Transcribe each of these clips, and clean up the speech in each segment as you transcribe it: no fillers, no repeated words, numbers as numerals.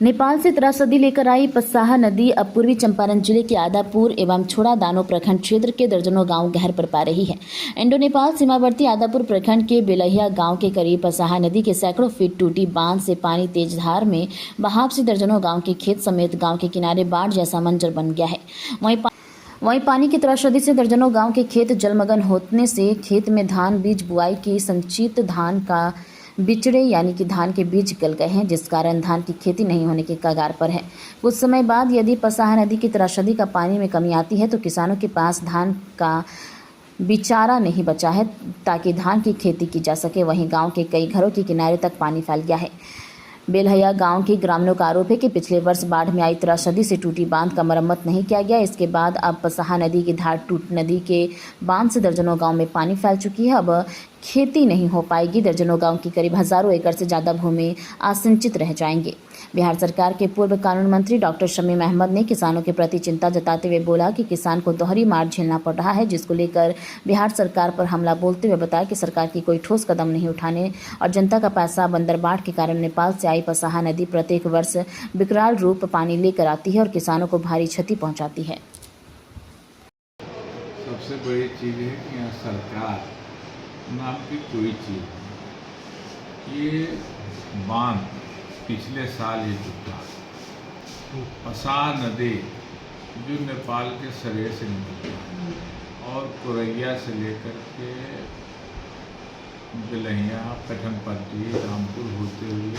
नेपाल से त्रासदी लेकर आई पसाहा नदी अब पूर्वी चंपारण जिले के आदापुर एवं छोड़ा दानो प्रखंड क्षेत्र के दर्जनों गांव गहर पर पा रही है। इंडो नेपाल सीमावर्ती आदापुर प्रखंड के बेलहिया गांव के करीब पसाहा नदी के सैकड़ों फीट टूटी बांध से पानी तेज धार में बहाव से दर्जनों गांव के खेत समेत गांव के किनारे बाढ़ जैसा मंजर बन गया है। वहीं पानी की त्रासदी से दर्जनों गांव के खेत जलमग्न होने से खेत में धान बीज बुआई की संचित धान का बिचड़े यानी कि धान के बीज गल गए हैं, जिस कारण धान की खेती नहीं होने के कगार पर है। कुछ समय बाद यदि पसाहा नदी की त्रासदी का पानी में कमी आती है तो किसानों के पास धान का बिचारा नहीं बचा है ताकि धान की खेती की जा सके। वहीं गांव के कई घरों के किनारे तक पानी फैल गया है। बेलहिया गांव के ग्रामीणों का आरोप है कि पिछले वर्ष बाढ़ में आई त्रासदी से टूटी बांध का मरम्मत नहीं किया गया। इसके बाद अब पसाहा नदी की धार टूट नदी के बांध से दर्जनों गांव में पानी फैल चुकी है। अब खेती नहीं हो पाएगी। दर्जनों गांव की करीब हजारों एकड़ से ज़्यादा भूमि आसिंचित रह जाएंगे। बिहार सरकार के पूर्व कानून मंत्री डॉक्टर शमीम अहमद ने किसानों के प्रति चिंता जताते हुए बोला कि किसान को दोहरी मार झेलना पड़ रहा है, जिसको लेकर बिहार सरकार पर हमला बोलते हुए बताया कि सरकार की कोई ठोस कदम नहीं उठाने और जनता का पैसा बंदर बाढ़ के कारण नेपाल से आई पसाहा नदी प्रत्येक वर्ष विकराल रूप पानी लेकर आती है और किसानों को भारी क्षति पहुँचाती है। सबसे बड़ी चीज़ है कि यहाँ सरकार नाम की कोई चीज़ नहीं। ये बांध पिछले साल ही टूटा। पसाहा नदी जो नेपाल के सरे से निकलती है और कोरैया से लेकर के बेलहिया, पठनपट्टी, रामपुर होते हुए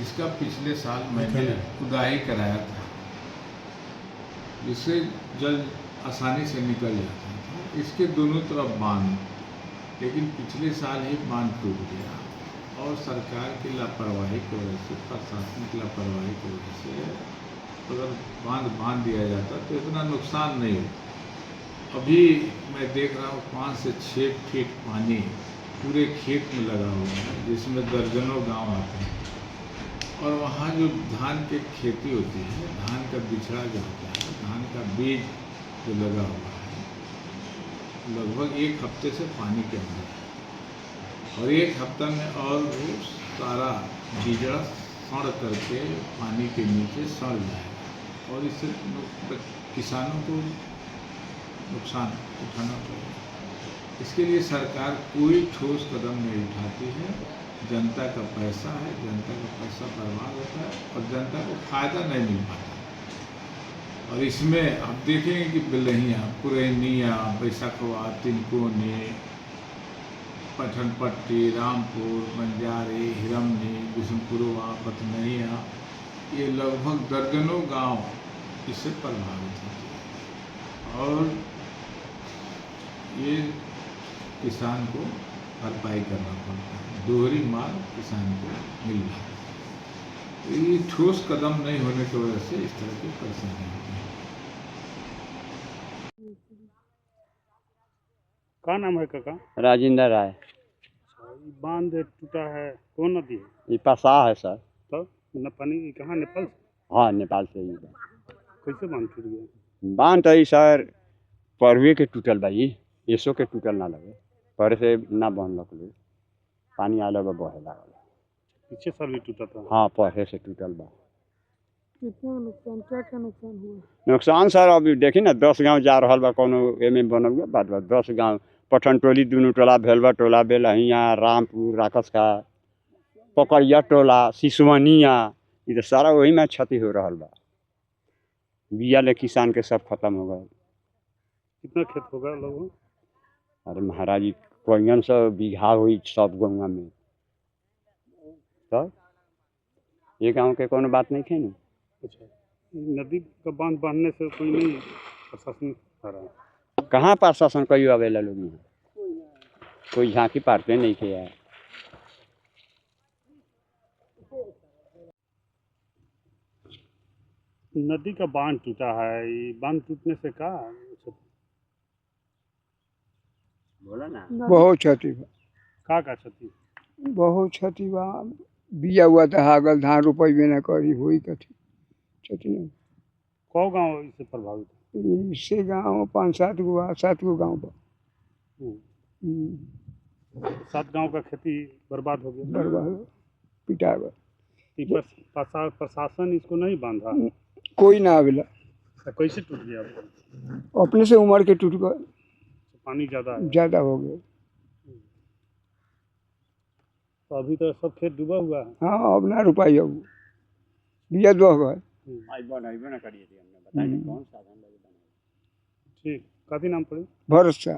इसका पिछले साल मैंने खुदाई कराया था, जिससे जल आसानी से निकल जाता था। इसके दोनों तरफ बांध, लेकिन पिछले साल ही बांध टूट गया और सरकार की लापरवाही की वजह से, प्रशासन की लापरवाही की वजह से अगर बांध दिया जाता तो इतना नुकसान नहीं होता। अभी मैं देख रहा हूँ 5 से 6 फीट पानी पूरे खेत में लगा हुआ है, जिसमें दर्जनों गांव आते हैं और वहाँ जो धान की खेती होती है, धान का बिछड़ा जो होता है, धान का बीज जो लगा हुआ है, लगभग 1 हफ्ते से पानी के अंदर है और 1 हफ्ता में और वो सारा बिजड़ा सड़ करके पानी के नीचे सड़ जाएगा और इससे किसानों को नुकसान उठाना पड़ेगा। इसके लिए सरकार कोई ठोस कदम नहीं उठाती है। जनता का पैसा है, जनता का पैसा बर्बाद होता है और जनता को फ़ायदा नहीं मिल पाता। और इसमें आप देखेंगे कि बेलहिया, पुरैनिया, बैसाखवा, तिनकोनी, पठनपट्टी, रामपुर, बंजारी, हिरमनी, बिशनपुरवा, पतनैया, ये लगभग दर्जनों गांव इससे प्रभावित होते हैं और ये किसान को भरपाई करना पड़ता है। दोहरी मार किसान को मिल रहा है। ये ठोस कदम नहीं होने की वजह से इस तरह की परेशानी होती है। क्या नाम है काका? राजेंद्र राय। बांध टूटा है, कौन नदी है? ये पसाहा है सर। तो न पानी कहाँ, नेपाल से? हाँ, नेपाल से ही। कैसे बांध टूट गया? बांध तो सर परवे के टूटल भाई, एसो के टूटल ना लगे, पर से ना बन लग पानी आला बहे लागल। पीछे साल भी टूटा था? हाँ, पहले से टूटल बा। कितना नुकसान, क्या नुकसान हुआ? नुकसान सर अभी देखी ना 10 गांव जा रहा बा, कोनो एमे बनल बा, बाद 10 गांव पठन टोली, दुनू टोला, भेलवा टोला, बेलहिया, रामपुर, राकस का, पकड़िया टोला, सिसवनिया, ये तो सारा वही में क्षति हो रहा बा। बिया ले किसान के सब खत्म हो गए। कितना खेत होगा लोगों? अरे महाराज जी, कोयन 100 बीघा हुई सब गंगा में। तो ये गांव के कोनो बात नहीं थे ना। अच्छा, नदी का बांध बांधने से कोई नहीं प्रशासन आ रहा है? कहाँ प्रशासन कोई आवेला लोग यहाँ, कोई झांकी पारते नहीं थे यार। नदी का बांध टूटा है, ये बांध टूटने से क्या बोला ना, बहुत क्षति बा, का क्षति? बहुत क्षति बा। बिया हुआ दहागल, धान रोपे न करी, हुई कथी क्षति नहीं। कौ गांव इससे प्रभावित है? इससे गाँव 5-7 गो बा, 7 गो गाँव बा। 7 गांव का खेती बर्बाद हो गया, बर्बाद पिटा गया। ई प्रशासन इसको नहीं बांधा, कोई ना आवेला, तो कैसे टूट गया आपको? अपने से उमड़ के टूट गए, पानी ज़्यादा है ज़्यादा हो गए। तो अभी तो सब खेत डूबा हुआ है। हाँ अब ना रुपाई, अब बिया दो गए। ठीक, कथी नाम पड़े? भरोसा